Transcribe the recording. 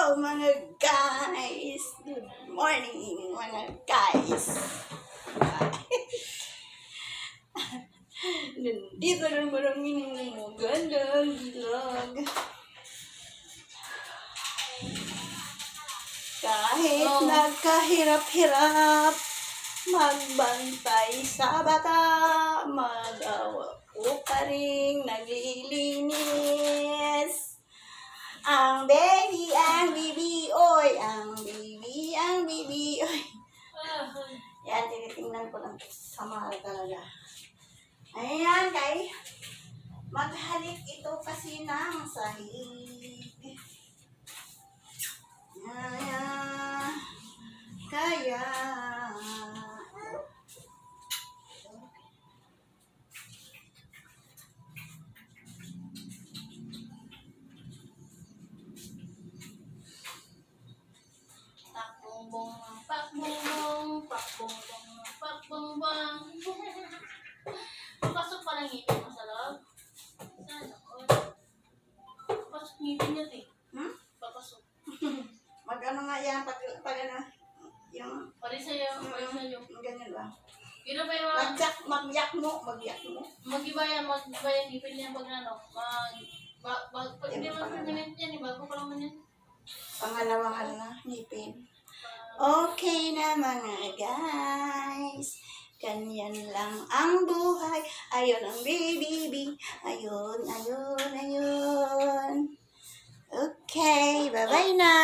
Hello mga guys! Good morning mga guys! Nandito naman ang inyong magandang vlog. Kahit nagkahirap-hirap magbantay sa bata, magawa ko pa rin naglilinis. Ang baby, oy! Ang baby, oy! Yan, tinitingnan ko lang. Sama talaga. Ayan, kay maghalik ito kasi ng sahig. Ayan. Kaya pakbongbong. Pasok pa lang ngipin mo sa loob. Sana all. Pasok ngipin niya, eh. Papasok. mag-ano nga yan, pag ano, yung, Pari sa'yo. ganyan ba? Yun na ba yung mga... Mag-yak mo. Mag-iba yan ngipin niya pag ano. Hindi mo permanent yan, bago pa naman yan. Pangalawang ano na, ngipin. Okay na mga guys. Ganyan lang ang buhay. Ayun ang baby. Ayun. Okay, bye-bye na.